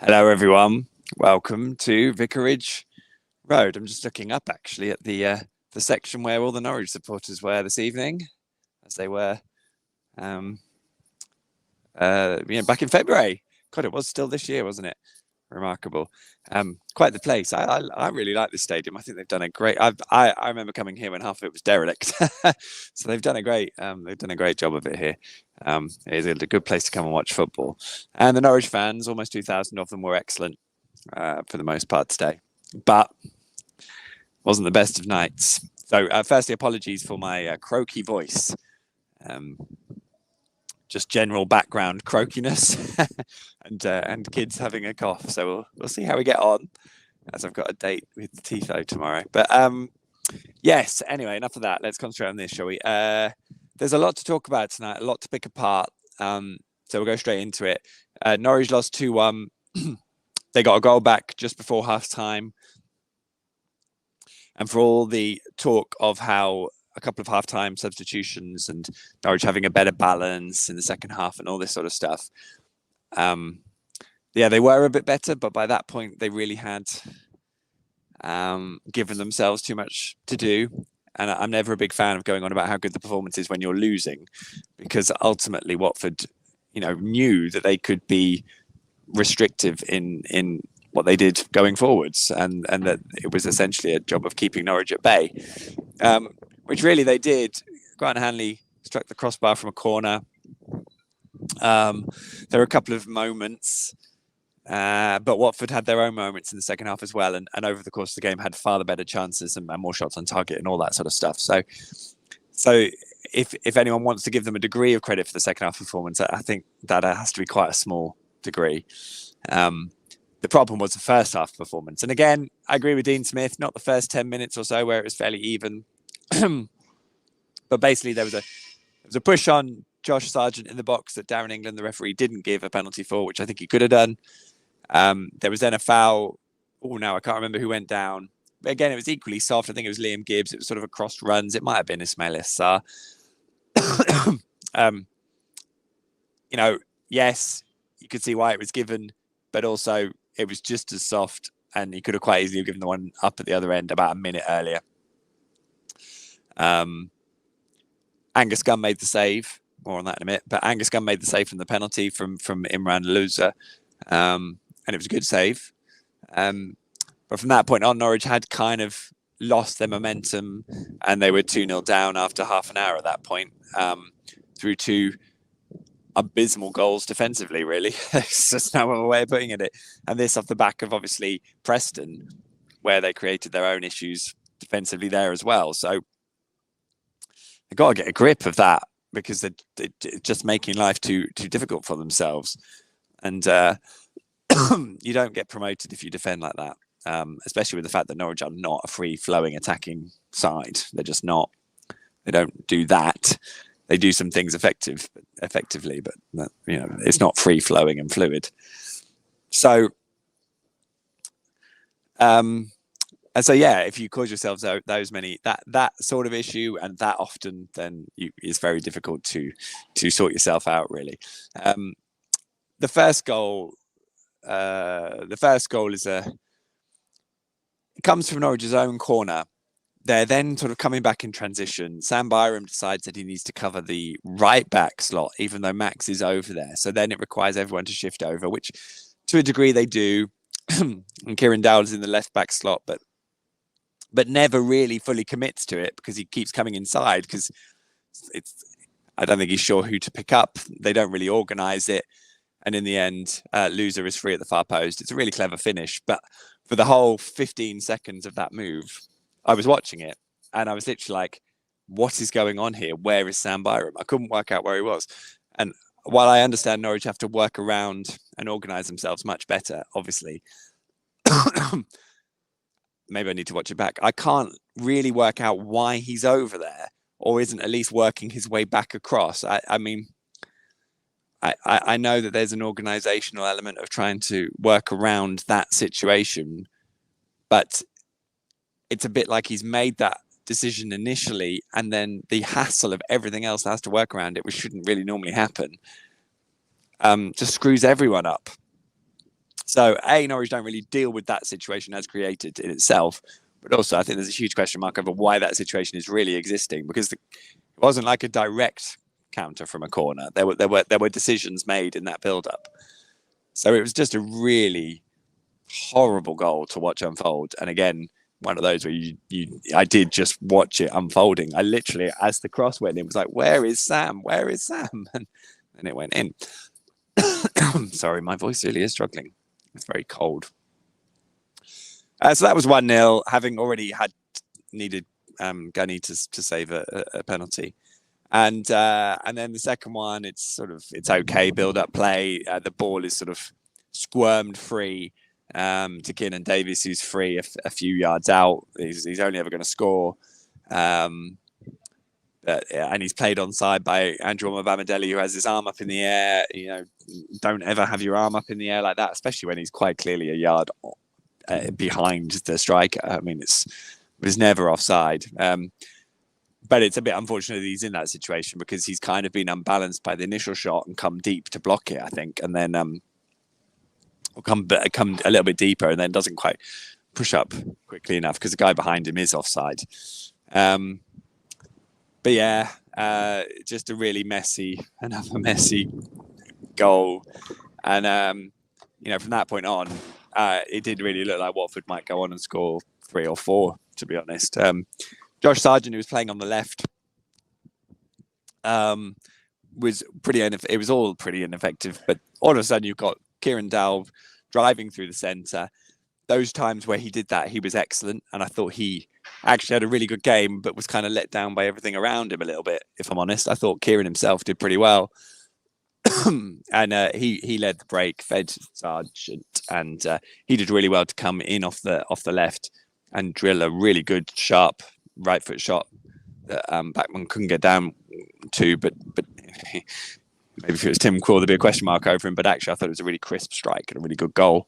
Hello, everyone. Welcome to Vicarage Road. I'm just looking up actually at the section where all the Norwich supporters were this evening, as they were, back in February. God, it was still this year, wasn't it? Remarkable. Quite the place. I really like this stadium. I think they've done a great. I remember coming here when half of it was derelict, so they've done a great job of it here. It is a good place to come and watch football. And the Norwich fans, almost 2,000 of them, were excellent for the most part today, but wasn't the best of nights. So, firstly, apologies for my croaky voice. Just general background croakiness and kids having a cough. So we'll see how we get on, as I've got a date with Tifo tomorrow. But yes, anyway, enough of that. Let's concentrate on this, shall we? There's a lot to talk about tonight, a lot to pick apart. So we'll go straight into it. Norwich lost 2-1. They got a goal back just before half time. And for all the talk of how a couple of half-time substitutions and Norwich having a better balance in the second half and all this sort of stuff. They were a bit better, but by that point they really had given themselves too much to do. And I'm never a big fan of going on about how good the performance is when you're losing, because ultimately Watford, knew that they could be restrictive in what they did going forwards, and that it was essentially a job of keeping Norwich at bay. Which really they did. Grant Hanley struck the crossbar from a corner. There were a couple of moments, but Watford had their own moments in the second half as well, and over the course of the game had far the better chances and more shots on target and all that sort of stuff. So if anyone wants to give them a degree of credit for the second half performance, I think that has to be quite a small degree. The problem was the first half performance. And again, I agree with Dean Smith, not the first 10 minutes or so where it was fairly even. But basically there was a push on Josh Sargent in the box that Darren England, the referee, didn't give a penalty for, which I think he could have done. There was then a foul. Oh, now I can't remember who went down. But again, it was equally soft. I think it was Liam Gibbs. It was sort of a crossed runs. It might have been Ismail Essar. Yes, you could see why it was given, but also it was just as soft, and he could have quite easily given the one up at the other end about a minute earlier. Angus Gunn made the save. More on that in a minute. But Angus Gunn made the save from the penalty from Imran Louza, and it was a good save. But from that point on, Norwich had kind of lost their momentum, and they were 2-0 down after half an hour at that point, through two abysmal goals defensively, really. It's just no other way of putting it. And this off the back of, obviously, Preston, where they created their own issues defensively there as well. So they've got to get a grip of that, because they're just making life too difficult for themselves. And you don't get promoted if you defend like that, especially with the fact that Norwich are not a free-flowing attacking side. They're just not. They don't do that. They do some things effectively, but it's not free-flowing and fluid. So, if you cause yourselves those many that sort of issue and that often, then it's very difficult to sort yourself out, really. The first goal it comes from Norwich's own corner. They're then sort of coming back in transition. Sam Byram decides that he needs to cover the right back slot, even though Max is over there. So then it requires everyone to shift over, which to a degree they do. And Kieran Dowell's in the left back slot, but never really fully commits to it, because he keeps coming inside, because I don't think he's sure who to pick up. They don't really organise it. And in the end, Loser is free at the far post. It's a really clever finish. But for the whole 15 seconds of that move, I was watching it and I was literally like, what is going on here? Where is Sam Byram? I couldn't work out where he was. And while I understand Norwich have to work around and organise themselves much better, obviously, maybe I need to watch it back. I can't really work out why he's over there, or isn't at least working his way back across. I mean, I know that there's an organisational element of trying to work around that situation, but it's a bit like he's made that decision initially, and then the hassle of everything else that has to work around it, which shouldn't really normally happen, just screws everyone up. So Norwich don't really deal with that situation as created in itself, but also I think there's a huge question mark over why that situation is really existing, because it wasn't like a direct counter from a corner. There were decisions made in that build up. So it was just a really horrible goal to watch unfold. And again, one of those where I did just watch it unfolding. I literally, as the cross went in, was like, "Where is Sam? Where is Sam?" And it went in. Sorry, my voice really is struggling. It's very cold. So that was 1-0, having already needed Gunny to save a penalty. And then the second one, it's okay, build up play. The ball is sort of squirmed free to Kiernan Davies, who's free a few yards out. He's only ever going to score. And he's played onside by Andrew Omobamidele, who has his arm up in the air. Don't ever have your arm up in the air like that, especially when he's quite clearly a yard behind the striker. I mean, it was never offside. But it's a bit unfortunate that he's in that situation, because he's kind of been unbalanced by the initial shot and come deep to block it, I think, and then or come a little bit deeper and then doesn't quite push up quickly enough because the guy behind him is offside. But yeah, just a really another messy goal. And, from that point on, it did really look like Watford might go on and score 3 or 4, to be honest. Josh Sargent, who was playing on the left, was it was all pretty ineffective. But all of a sudden, you've got Kieran Dowell driving through the centre. Those times where he did that, he was excellent. And I thought he actually had a really good game, but was kind of let down by everything around him a little bit, if I'm honest. I thought Kieran himself did pretty well. And he led the break, fed Sargent, and he did really well to come in off the left and drill a really good, sharp right foot shot that Bachmann couldn't get down to, but maybe if it was Tim Krul, there'd be a question mark over him. But actually, I thought it was a really crisp strike and a really good goal.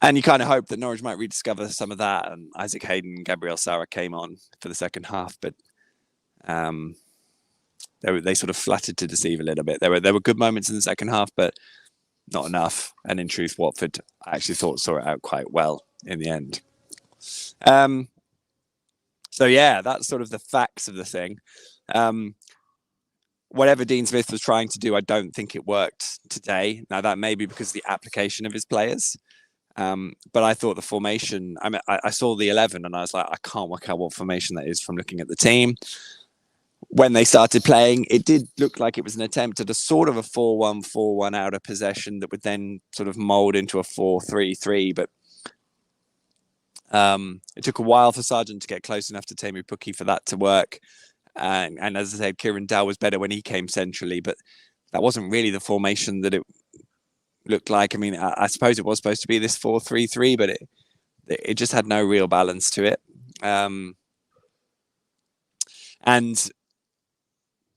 And you kind of hope that Norwich might rediscover some of that. And Isaac Hayden and Gabriel Sara came on for the second half, but they sort of flattered to deceive a little bit. There were good moments in the second half, but not enough. And in truth, Watford, I actually thought, saw it out quite well in the end. So yeah, that's sort of the facts of the thing. Whatever Dean Smith was trying to do, I don't think it worked today. Now, that may be because of the application of his players. But I thought the formation, I saw the 11 and I was like, I can't work out what formation that is from looking at the team. When they started playing, it did look like it was an attempt at a sort of a 4-1-4-1 out of possession that would then sort of mould into a 4-3-3. But it took a while for Sargent to get close enough to Teemu Pukki for that to work. And as I said, Kieran Dowell was better when he came centrally, but that wasn't really the formation that it looked like. I mean, I suppose it was supposed to be this 4-3-3, but it just had no real balance to it. And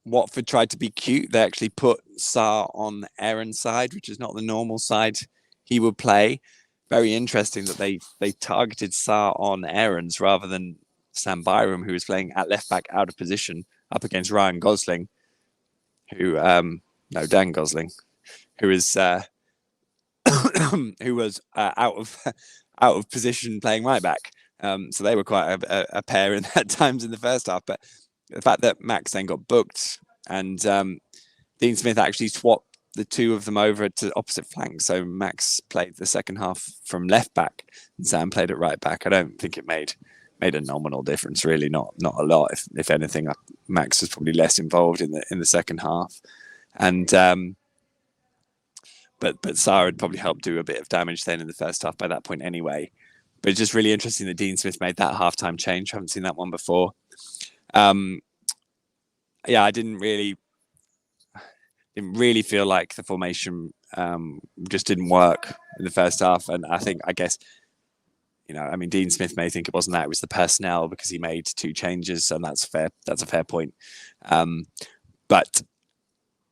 Watford tried to be cute. They actually put Sarr on Aaron's side, which is not the normal side he would play. Very interesting that they targeted Sarr on Aaron's rather than Sam Byram, who was playing at left back out of position up against Ryan Gosling, Dan Gosling, who is who was out of position playing right back. So they were quite a pair in at times in the first half. But the fact that Max then got booked and Dean Smith actually swapped the two of them over to opposite flanks. So Max played the second half from left back and Sam played at right back. I don't think it made a nominal difference, really. Not a lot. If anything, Max was probably less involved in the second half. And but Sarr had probably helped do a bit of damage then in the first half by that point anyway. But it's just really interesting that Dean Smith made that halftime change. I haven't seen that one before. I didn't really feel like the formation just didn't work in the first half. And I guess, Dean Smith may think it wasn't that, it was the personnel, because he made 2 changes, and that's fair. That's a fair point. But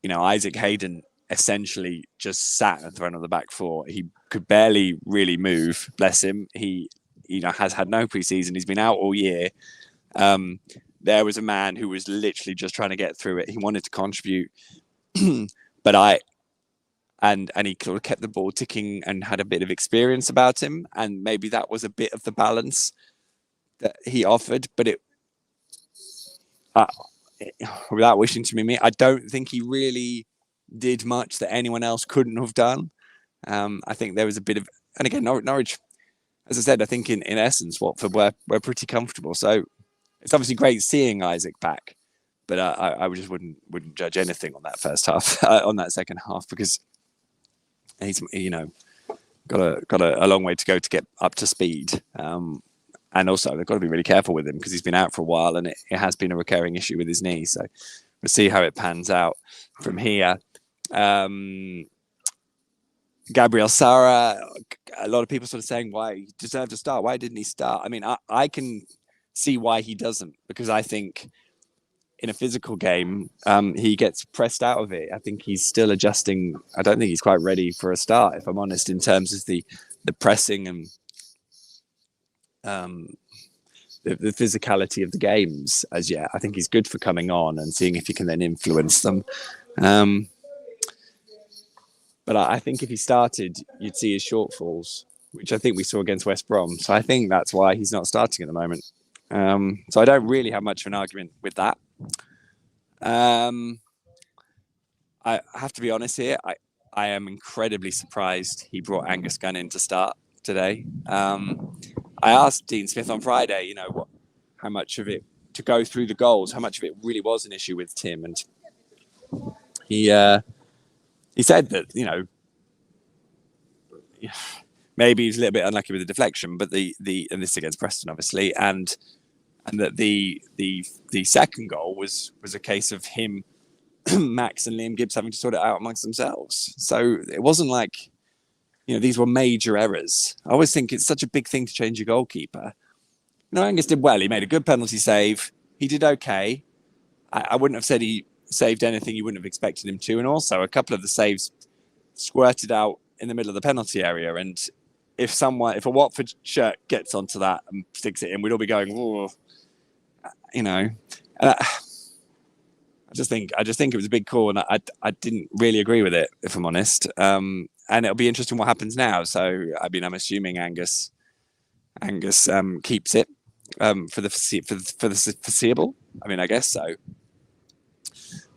Isaac Hayden essentially just sat in front of the back 4. He could barely really move. Bless him. He has had no preseason. He's been out all year. There was a man who was literally just trying to get through it. He wanted to contribute, but and he sort of kept the ball ticking and had a bit of experience about him, and maybe that was a bit of the balance that he offered. But uh, without wishing to be me, I don't think he really did much that anyone else couldn't have done. I think there was a bit of, and again, Norwich, as I said, I think in essence, Watford were pretty comfortable. So it's obviously great seeing Isaac back, but I just wouldn't judge anything on that first half, on that second half, because he's got a long way to go to get up to speed. And also they've got to be really careful with him because he's been out for a while, and it has been a recurring issue with his knee. So we'll see how it pans out from here. Gabriel Sara, a lot of people sort of saying why he deserved to start. Why didn't he start? I mean, I can see why he doesn't, because I think in a physical game, he gets pressed out of it. I think he's still adjusting. I don't think he's quite ready for a start, if I'm honest, in terms of the pressing and the physicality of the games as yet. I think he's good for coming on and seeing if he can then influence them. But I think if he started, you'd see his shortfalls, which I think we saw against West Brom. So I think that's why he's not starting at the moment. So I don't really have much of an argument with that. I have to be honest here. I am incredibly surprised he brought Angus Gunn in to start today. I asked Dean Smith on Friday, how much of it, to go through the goals, how much of it really was an issue with Tim, and he said that maybe he's a little bit unlucky with the deflection, but and this against Preston obviously, and that the second goal was a case of him, Max and Liam Gibbs having to sort it out amongst themselves. So it wasn't like these were major errors. I always think it's such a big thing to change your goalkeeper. Angus did well. He made a good penalty save. He did okay. I wouldn't have said he saved anything you wouldn't have expected him to. And also a couple of the saves squirted out in the middle of the penalty area. And if a Watford shirt gets onto that and sticks it in, we'd all be going, oh, I just think it was a big call, and I didn't really agree with it, if I'm honest. And it'll be interesting what happens now. So, I mean, I'm assuming Angus keeps it for the foreseeable. I mean, I guess so.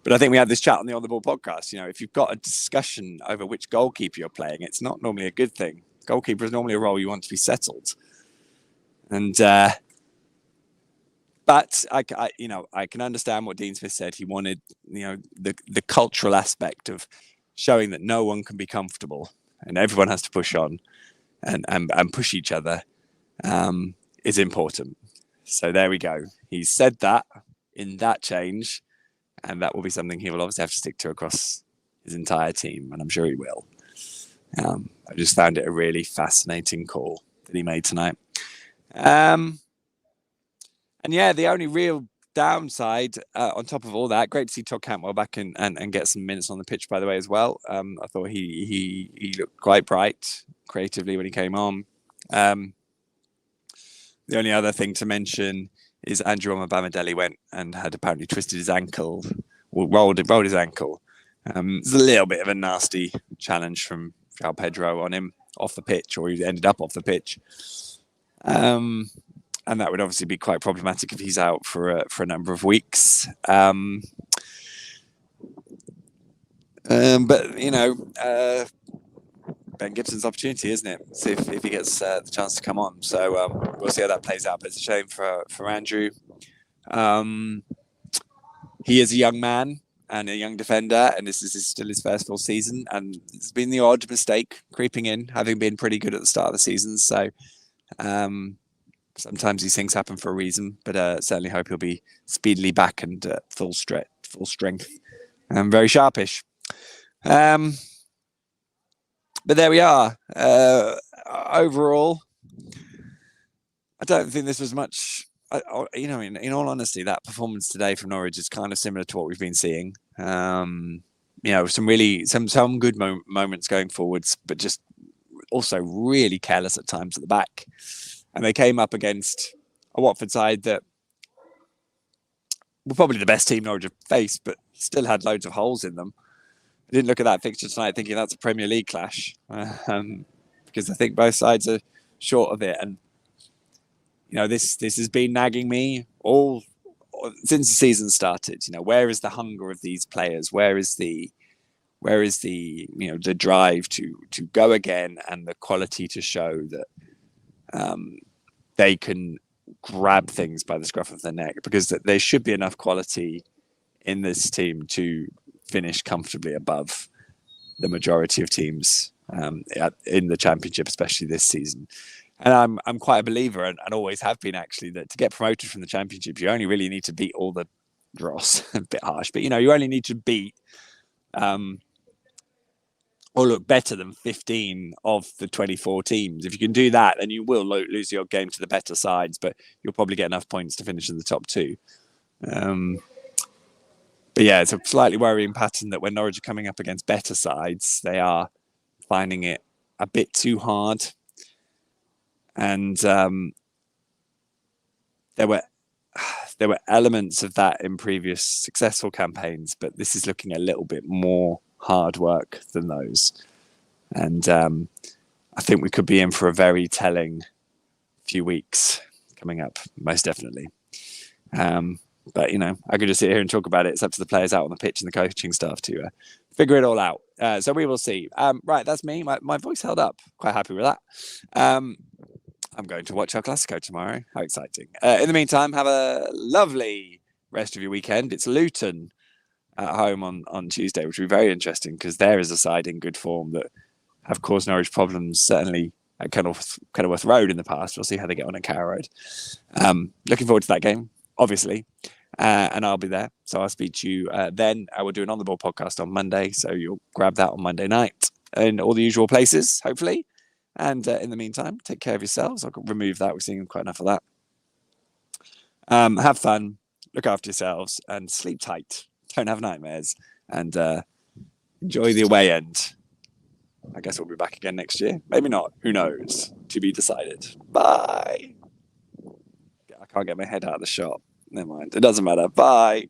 But I think we had this chat on the On the Ball podcast. If you've got a discussion over which goalkeeper you're playing, it's not normally a good thing. Goalkeeper is normally a role you want to be settled. And but I can understand what Dean Smith said. He wanted the cultural aspect of showing that no one can be comfortable and everyone has to push on and push each other is important. So there we go. He said that in that change, and that will be something he will obviously have to stick to across his entire team, and I'm sure he will. I just found it a really fascinating call that he made tonight. And yeah, the only real downside on top of all that, great to see Todd Cantwell back and get some minutes on the pitch, by the way, as well. I thought he looked quite bright creatively when he came on. The only other thing to mention is Andrew Omobamidele went and had apparently twisted his ankle, or rolled his ankle. It's a little bit of a nasty challenge from João Pedro on him off the pitch, or he ended up off the pitch. And that would obviously be quite problematic if he's out for a number of weeks. But Ben Gibson's opportunity, isn't it? See if he gets the chance to come on. So we'll see how that plays out. But it's a shame for Andrew. He is a young man and a young defender, and this is still his first full season. And it's been the odd mistake creeping in, having been pretty good at the start of the season. So sometimes these things happen for a reason. But certainly hope he'll be speedily back and full strength, and very sharpish. But there we are. Overall, I don't think this was much. In all honesty, that performance today from Norwich is kind of similar to what we've been seeing. Some good moments going forwards, but just also really careless at times at the back. And they came up against a Watford side that were probably the best team Norwich have faced, but still had loads of holes in them. I didn't look at that fixture tonight thinking that's a Premier League clash, because I think both sides are short of it. And this has been nagging me all since the season started. Where is the hunger of these players? Where is the the drive to go again, and the quality to show that they can grab things by the scruff of the neck? Because there should be enough quality in this team to finish comfortably above the majority of teams in the Championship, especially this season. And I'm quite a believer, and always have been actually, that to get promoted from the Championship, you only really need to beat all the dross. A bit harsh, but you only need to beat or look better than 15 of the 24 teams. If you can do that, then you will lose your game to the better sides, but you'll probably get enough points to finish in the top two. But yeah, it's a slightly worrying pattern that when Norwich are coming up against better sides, they are finding it a bit too hard. And there were elements of that in previous successful campaigns, but this is looking a little bit more hard work than those. And I think we could be in for a very telling few weeks coming up, most definitely. But I could just sit here and talk about it. It's up to the players out on the pitch and the coaching staff to figure it all out. So we will see. Right, that's me. My voice held up. Quite happy with that. I'm going to watch El Clasico tomorrow. How exciting. In the meantime, have a lovely rest of your weekend. It's Luton at home on Tuesday, which will be very interesting, because there is a side in good form that have caused Norwich problems, certainly at Kenilworth Road in the past. We'll see how they get on at Carrow Road. Looking forward to that game, obviously. And I'll be there. So I'll speak to you then. I will do an On The Ball podcast on Monday. So you'll grab that on Monday night in all the usual places, hopefully. And in the meantime, take care of yourselves. I'll remove that. We're seeing quite enough of that. Have fun. Look after yourselves and sleep tight. Don't have nightmares. And enjoy the away end. I guess we'll be back again next year. Maybe not. Who knows? To be decided. Bye. I can't get my head out of the shot. Never mind. It doesn't matter. Bye.